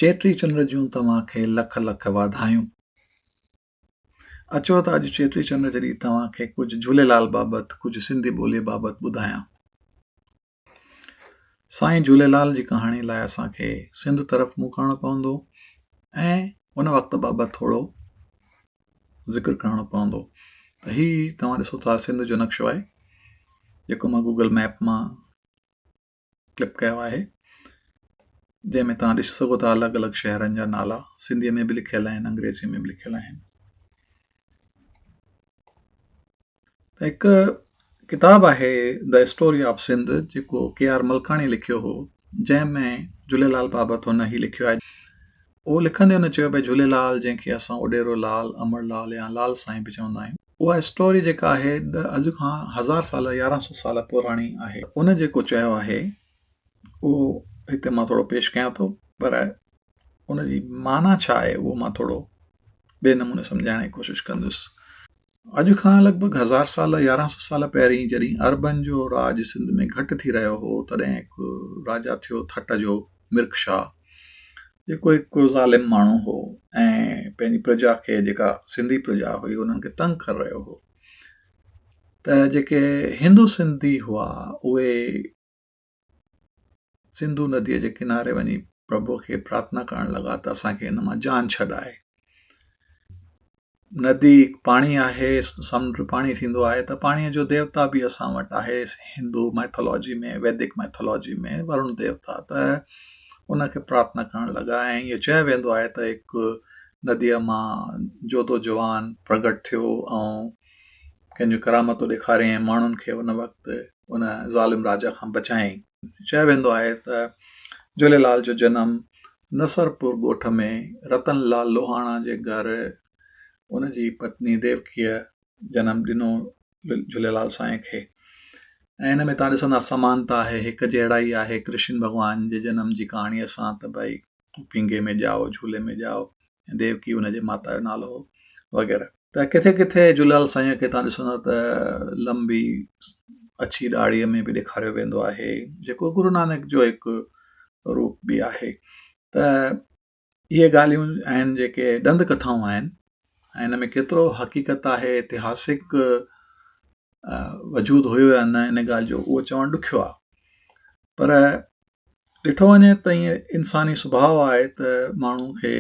चेटी चंड जूं तव्हांखे लख लख वाधायूं। अचो त अॼु चेटी चंड जे ॾींहुं तव्हांखे कुझु झूलेलाल बाबति कुझु सिंधी ॿोलीअ बाबति ॿुधायां। साईं झूलेलाल जी कहाणी लाइ असांखे सिंध तरफ़ मुंहुं करणो पवंदो ऐं उन वक़्तु बाबति थोरो ज़िक्र करणो पवंदो। त हीउ तव्हां ॾिसो था सिंध जो नक्शो आहे जेको मां गूगल मैप मां क्लिप कयो आहे, जंहिंमें तव्हां ॾिसी सघो था अलॻि अलॻि शहरनि जा नाला सिंधीअ में बि लिखियल आहिनि, अंग्रेज़ी में बि लिखियल आहिनि। त हिकु किताबु आहे द स्टोरी ऑफ सिंध जेको KR मलकाणी लिखियो हो, जंहिंमें झूलेलाल बाबति हुन ई लिखियो आहे। उहो लिखंदे हुन चयो भई झूलेलाल जंहिंखे असां उॾेरो लाल, अमरलाल या लाल साईं बि चवंदा आहियूं, उहा स्टोरी जेका आहे अॼु खां 1000 साल 1100 साल पुराणी आहे। उन जेको चयो आहे उहो हिते मां थोरो पेश कयां थो, पर उनजी माना छा आहे उहो मां थोरो ॿिए नमूने सम्झाइण जी कोशिशि कंदुसि। अॼु खां लॻभॻि 1000 साल 1100 साल पहिरीं जॾहिं अरबन जो राज सिंध में घटि थी रहियो हो, तॾहिं हिकु राजा थियो थट जो, मिर्ख शाह, जेको हिकु ज़ालिम माण्हू हो ऐं पंहिंजी प्रजा खे, जेका सिंधी प्रजा हुई, उन्हनि खे तंग करे रहियो हो। त जेके हिंदू सिंधी हुआ उहे सिंधु नदीअ जे किनारे वञी प्रभु खे प्रार्थना करणु लॻा त असांखे हिन मां जान छॾाए। नदी पाणी आहे, समुंड पाणी थींदो आहे, त पाणीअ जो देवता बि असां वटि आहे हिंदू मैथोलॉजी में, वैदिक मैथोलॉजी में वरुण देवता। त उनखे प्रार्थना करणु लॻा ऐं ईअं चयो वेंदो आहे त हिकु नदीअ मां जोतो जवान प्रगट थियो ऐं कंहिंजूं करामतूं ॾेखारियईं, माण्हुनि खे उन वक़्तु उन ज़ालिम राजा खां बचायईं। चयो वेंदो आहे त झूलेलाल जो जनमु नसरपुर ॻोठ में रतनलाल लोहाणा जे घर उनजी पत्नी देवकीअ जनमु ॾिनो झूलेलाल साईं खे। ऐं हिन में तव्हां ॾिसंदा समानता आहे, हिकु जहिड़ाई आहे कृष्ण भॻवान जे जनम जी कहाणीअ सां, त भई पिंगे में ॼाओ झूले में ॼाओ, ऐं देवकी हुनजे माता जो नालो हो वग़ैरह। त किथे किथे झूलेलाल साईं खे तव्हां ॾिसंदा त लंबी अछी ॾाड़ीअ में बि ॾेखारियो वेंदो आहे, जेको गुरु नानक जो हिकु रूप बि आहे। त इहे ॻाल्हियूं आहिनि जेके ॾंद कथाऊं आहिनि, ऐं हिन में केतिरो हक़ीक़त आहे, ऐतिहासिक वजूद हुयो या न इन ॻाल्हि जो उहो चवणु ॾुखियो आहे। पर ॾिठो वञे त ईअं इंसानी सुभाउ आहे त माण्हू खे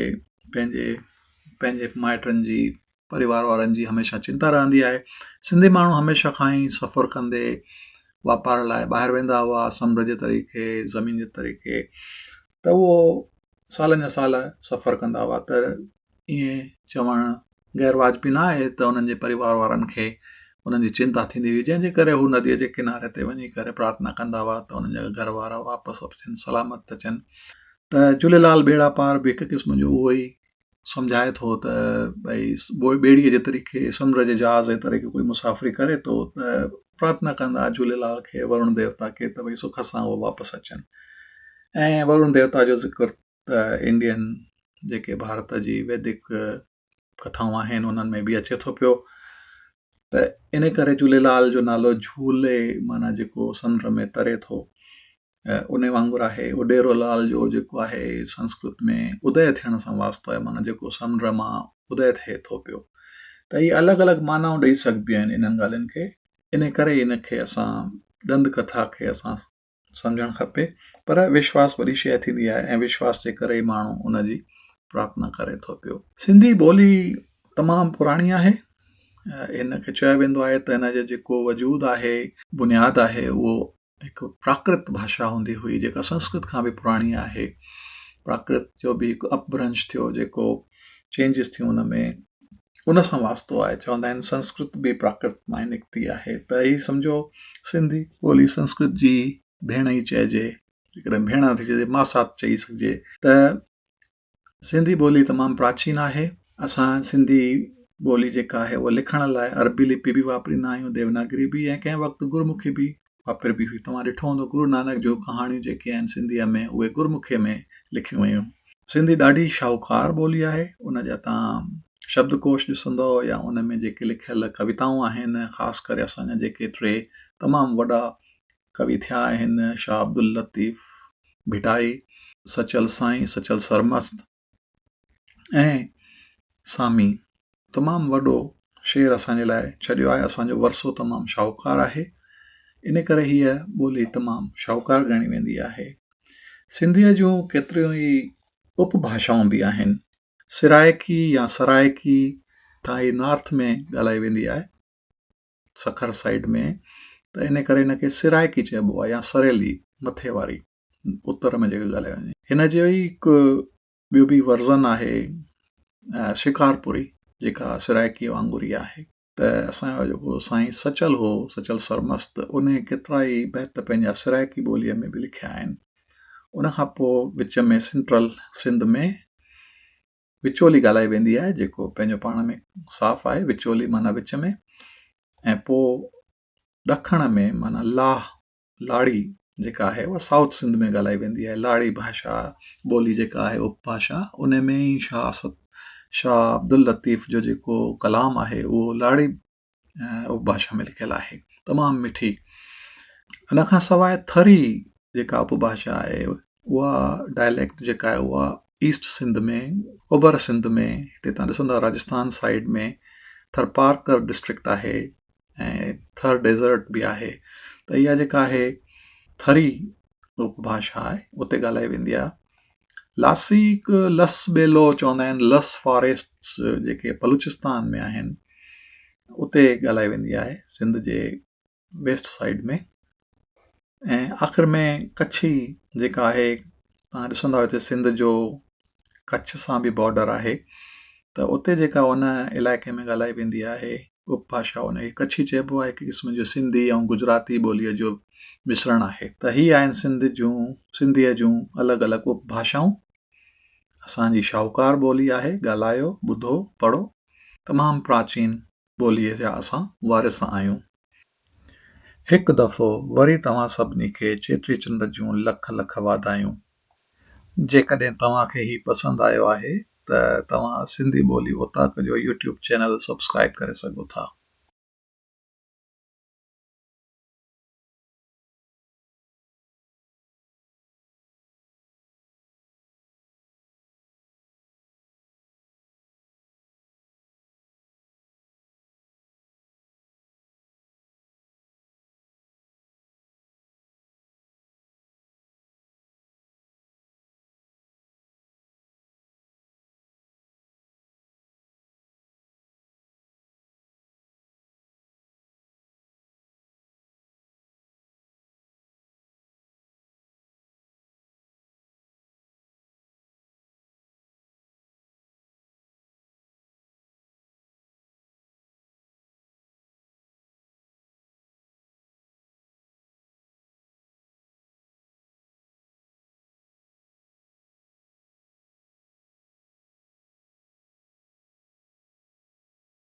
पंहिंजे माइटनि जी, परिवार वारनि जी हमेशह चिंता रहंदी आहे। सिंधी माण्हू हमेशह खां ई सफ़र कंदे वापार लाइ ॿाहिरि वेंदा हुआ, समुंड जे तरीक़े, ज़मीन जे तरीक़े, त उहो सालनि जा साल सफ़र कंदा हुआ। त ईअं चवणु गैर वाजिबी न आहे त उन्हनि जे परिवार वारनि खे उन्हनि जी चिंता थींदी हुई, जंहिंजे करे हू नदीअ जे किनारे ते वञी करे प्रार्थना कंदा हुआ त उन्हनि जा घर वारा वापसि अचनि, सलामत अचनि। त झूलेलाल बेड़ा पार बि हिकु क़िस्म जो उहो ई सम्झाए थो त भई ॿेड़ीअ जे तरीक़े, समुंड जे जहाज़ जे तरीक़े कोई मुसाफ़िरी करे थो त प्रार्थना कंदा झूलेलाल खे, वरुण देवता खे, त भई सुख सां उहो वापसि अचनि। ऐं वरुण देवता जो ज़िक्र त इंडियन जेके भारत जी वैदिक कथाऊं आहिनि उन्हनि में बि अचे थो पियो। त इन करे झूलेलाल जो नालो झूले माना जेको समुंड में तरे थो, उन वांगुरु आहे। उॾेरो लाल जो जेको आहे संस्कृत में उदय थियण सां वास्तो आहे, माना जेको समुंड मां उदय थिए थो पियो। त इहे अलॻि अलॻि मानाऊं ॾेई सघबियूं आहिनि इन्हनि ॻाल्हियुनि खे। इन करे इनखे असां ॾंद कथा खे असां सम्झणु खपे। पर विश्वास वॾी शइ थींदी आहे ऐं विश्वास जे करे ई माण्हू उनजी प्रार्थना करे थो पियो। सिंधी ॿोली तमामु पुराणी आहे। हिनखे चयो वेंदो आहे त हिन जो जेको वजूद आहे, बुनियादु आहे, उहो हिकु प्राकृत भाषा हूंदी हुई जेका संस्कृत खां बि पुराणी आहे। प्राकृत जो बि हिकु अपभ्रंश थियो, जेको चेंजिस थियूं हुन में, उन सां वास्तो आहे। चवंदा आहिनि संस्कृत बि प्राकृत मां निकिती आहे। त ई सम्झो सिंधी ॿोली संस्कृत जी भेण ई चइजे, जेकॾहिं भेण थी चइजे मासात चई सघिजे। त सिंधी ॿोली तमामु प्राचीन आहे। असां सिंधी ॿोली जेका आहे उहा लिखण लाइ अरबी लिपि बि वापरींदा आहियूं, देवनागरी बि, ऐं कंहिं वक़्तु गुरमुखी बि वापरबी हुई। तव्हां ॾिठो हूंदो गुरु नानक जो कहाणियूं जेके आहिनि सिंधीअ में, उहे गुरमुखीअ में लिखियूं वयूं। सिंधी ॾाढी शाहूकार ॿोली आहे। उन जा तव्हां शब्दकोश ॾिसंदो या उन में जेके लिखियल कविताऊं आहिनि, ख़ासि करे असांजा जेके 3 तमामु वॾा कवि थिया आहिनि, शाह अब्दुल लतीफ़ भिटाई सचल साईं, सचल सरमस्त ऐं सामी तमामु वॾो शेर असांजे लाइ छॾियो आहे। असांजो वरसो तमामु शाहूकारु आहे, इन करे हीअ ॿोली तमामु शाहूकारु ॻणी वेंदी आहे। सिंधीअ जूं केतिरियूं ई उपभाषाऊं बि आहिनि। सिराइकी या सराइकी तां ही नॉर्थ में ॻाल्हाई वेंदी आहे, सखर साइड में, त इन करे हिनखे सिराइकी चइबो आहे या सरेली मथे वारी, उत्तर में जेके ॻाल्हाई वेंदी। हिन जो ई हिकु ॿियो बि वर्ज़न आहे शिकारपुरी, जेका सिराइकी वांगुरु ई आहे। त असांजो जेको साईं सचल हो, सचल सरमस्त, उन केतिरा ई बैत पंहिंजा सिराइकी ॿोलीअ में बि लिखिया आहिनि। उनखां पोइ विच में सेंट्रल सिंध में विचोली ॻाल्हाई वेंदी आहे, जेको पंहिंजो पाण में साफ़ आहे, विचोली माना विच में। ऐं पोइ ॾखण में माना लाड़ी जेका आहे उहा साउथ सिंध में ॻाल्हाई वेंदी आहे। लाड़ी भाषा ॿोली जेका आहे उपभाषा, उन में ई शाह अब्दुल लतीफ़ जो जेको कलाम आहे उहो लाड़ी उपभाषा में लिखियलु आहे, तमामु मिठी। इन खां सवाइ थरी जेका उपभाषा आहे उहा डायलैक्ट जेका आहे उहा ईस्ट सिंध में, ओभर सिंध में, हिते तव्हां ॾिसंदा राजस्थान साइड में थरपारकर डिस्ट्रिक्ट आहे ऐं थर डेज़र्ट बि आहे। त इहा जेका आहे थरी उपभाषा आहे, उते ॻाल्हाई वेंदी आहे। लासी हिकु लस ॿेलो चवंदा आहिनि, लस फॉरेस्ट्स जेके बलूचिस्तान में आहिनि, उते ॻाल्हाई वेंदी आहे सिंध जे वेस्ट साइड में। ऐं आख़िर में कच्छी जेका आहे, तव्हां ॾिसंदा हिते सिंध जो कच्छ सां बि बॉर्डर आहे, त उते जेका उन इलाइक़े में ॻाल्हाई वेंदी आहे उपभाषा, उनखे कच्छी चइबो आहे। हिकु क़िस्म जो सिंधी ऐं गुजराती ॿोलीअ जो मिश्रण आहे। त ही आहिनि सिंधीअ जूं अलॻि अलॻि उपभाषाऊं। असांजी शाहूकार ॿोली आहे, ॻाल्हायो, ॿुधो, पढ़ो। तमामु प्राचीन ॿोलीअ जा असां वारिस आहियूं। हिकु दफ़ो वरी तव्हां सभिनी खे चेटी चंड जूं लख लख वाधायूं। जेकॾहिं तव्हांखे ही पसंदि आयो आहे त तव्हां सिंधी ॿोली ओताक जो यूट्यूब चैनल सब्सक्राइब करे सघो था।